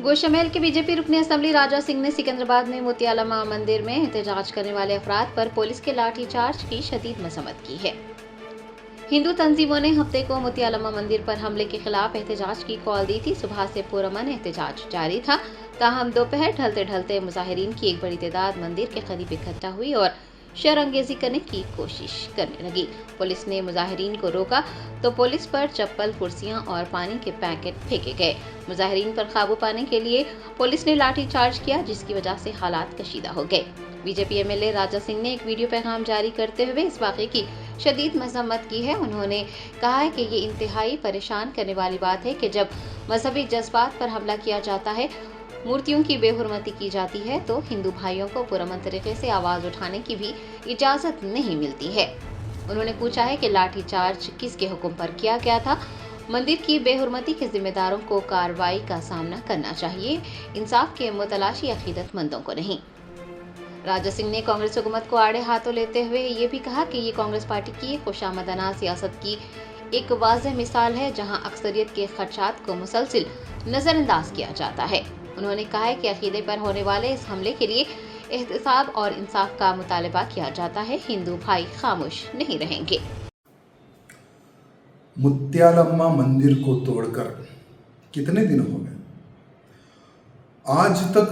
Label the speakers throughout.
Speaker 1: गोशामहल के BJP रुकनी assembly Raja Singh ने सिकंदराबाद में मोतियाला मां मंदिर में एहतजाज करने वाले अफराद पर पुलिस के लाठीचार्ज की शदीद मजम्मत की है। हिंदू तंजीमों ने हफ्ते को मोतियाला मां मंदिर पर हमले के खिलाफ एहतजाज की कॉल दी थी। सुबह से पुरअमन एहतजाज जारी था, ताहम दोपहर ढलते ढलते मुजाहिरीन की एक बड़ी तादाद मंदिर के करीब इकट्ठा हुई और शरअंगेजी करने की कोशिश करने लगी। पुलिस ने मुजाहिरीन को रोका तो पुलिस पर चप्पल, कुर्सियां और पानी के पैकेट फेंके गए। मुजाहिरीन पर काबू पाने के लिए पुलिस ने लाठीचार्ज किया, जिसकी वजह से हालात कशीदा हो गए। बीजेपी एमएलए राजा सिंह ने एक वीडियो पैगाम जारी करते हुए इस वाक़े की शदीद मजम्मत की है। उन्होंने कहा है कि ये इंतहाई परेशान करने वाली बात है कि जब मजहबी जज्बात पर हमला किया जाता है, मूर्तियों की बेहुरमती की जाती है, तो हिंदू भाइयों को पुरअमन तरीके से आवाज़ उठाने की भी इजाज़त नहीं मिलती है। उन्होंने पूछा है कि लाठीचार्ज किसके हुक्म पर किया गया था। मंदिर की बेहुरमती के जिम्मेदारों को कार्रवाई का सामना करना चाहिए, इंसाफ के मुतलाशी अकीदतमंदों को नहीं। राजा सिंह ने कांग्रेस हुकूमत को आड़े हाथों लेते हुए ये भी कहा कि ये कांग्रेस पार्टी की खुशामदना सियासत की एक वाज़ेह मिसाल है, जहां अक्सरियत के खदशात को मुसलसिल नज़रअंदाज किया जाता है। उन्होंने कहा है कि अकीदे पर होने वाले इस हमले के लिए एहतसाब और इंसाफ का मुतालबा किया जाता है। हिंदू भाई खामोश नहीं रहेंगे।
Speaker 2: मुत्यालम्मा मंदिर को तोड़कर कितने दिन हो गए, आज तक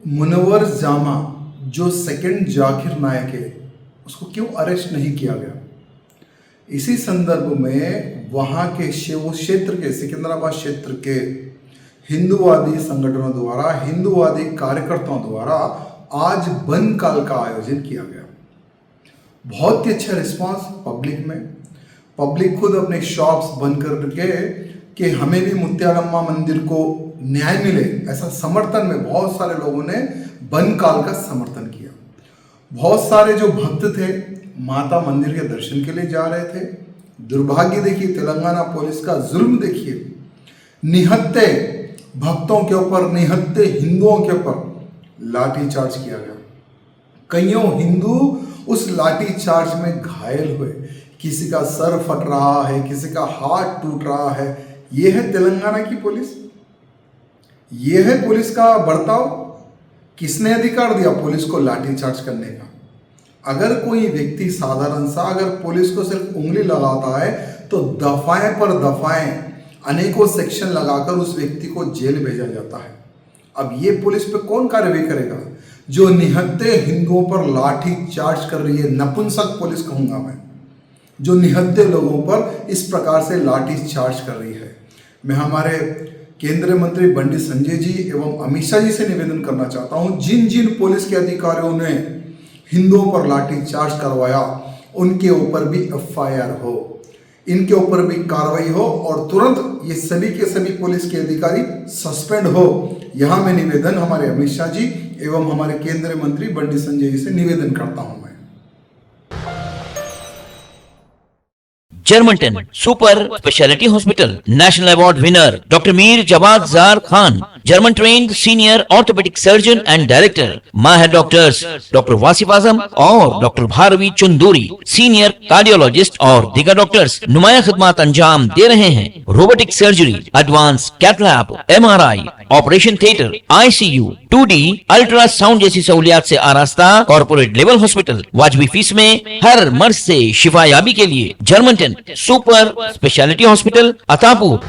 Speaker 2: मुनव्वर जामा जो सेकंड जाकिर नायक है उसको क्यों अरेस्ट नहीं किया गया। इसी संदर्भ में वहाँ के वो क्षेत्र के सिकंदराबाद क्षेत्र के हिंदूवादी संगठनों द्वारा, हिंदूवादी कार्यकर्ताओं द्वारा आज बंद काल का आयोजन किया गया। बहुत ही अच्छा रिस्पांस पब्लिक में, पब्लिक खुद अपने शॉप्स बंद करके कि हमें भी मुत्यालम्मा मंदिर को न्याय मिले, ऐसा समर्थन में बहुत सारे लोगों ने बंद काल का समर्थन किया। बहुत सारे जो भक्त थे माता मंदिर के दर्शन के लिए जा रहे थे। दुर्भाग्य देखिए, तेलंगाना पुलिस का जुल्म देखिए, निहत्ते भक्तों के ऊपर, निहत्ते हिंदुओं के ऊपर लाठीचार्ज किया गया। कईयों हिंदू उस लाठीचार्ज में घायल हुए, किसी का सर फट रहा है, किसी का हाथ टूट रहा है। ये है तेलंगाना की पुलिस, ये है पुलिस का बर्ताव। किसने अधिकार दिया पुलिस को लाठीचार्ज करने का? अगर कोई व्यक्ति साधारण सा अगर पुलिस को सिर्फ उंगली लगाता है तो दफाएं पर दफाएं अनेकों सेक्शन लगाकर उस व्यक्ति को जेल भेजा जाता है। अब ये पुलिस पे कौन कार्रवाई करेगा जो निहत्ते हिंदुओं पर लाठी चार्ज कर रही है? नपुंसक पुलिस कहूंगा मैं, जो निहत्ते लोगों पर इस प्रकार से लाठी चार्ज कर रही है। मैं हमारे केंद्रीय मंत्री बंडी संजय जी एवं अमित शाह जी से निवेदन करना चाहता हूं, जिन जिन पुलिस के अधिकारियों ने हिंदुओं पर लाठी चार्ज करवाया उनके ऊपर भी एफआईआर हो, इनके ऊपर भी कार्रवाई हो और तुरंत ये सभी के सभी पुलिस के अधिकारी सस्पेंड हो। यहाँ मैं निवेदन हमारे अमित शाह जी एवं हमारे केंद्रीय मंत्री बंडी संजय जी से निवेदन करता हूँ। मैं
Speaker 3: जर्मनटन super speciality hospital, national award winner doctor Mir Jawad Jar Khan, German trained senior orthopaedic surgeon and director, माहिर डॉक्टर्स डॉक्टर वासिफ आजम और doctor Bharvi Chanduri, senior cardiologist और दीगर डॉक्टर्स नुमाया खिदमत अंजाम दे रहे हैं। Robotic surgery, advance cath lab, MRI, operation theatre, ICU, 2D ultrasound जैसी सहूलियात से आरास्ता कॉर्पोरेट लेवल हॉस्पिटल। वाजबी फीस में हर मर्ज से शिफायाबी के लिए Germanton super speciality hospital, Attapur.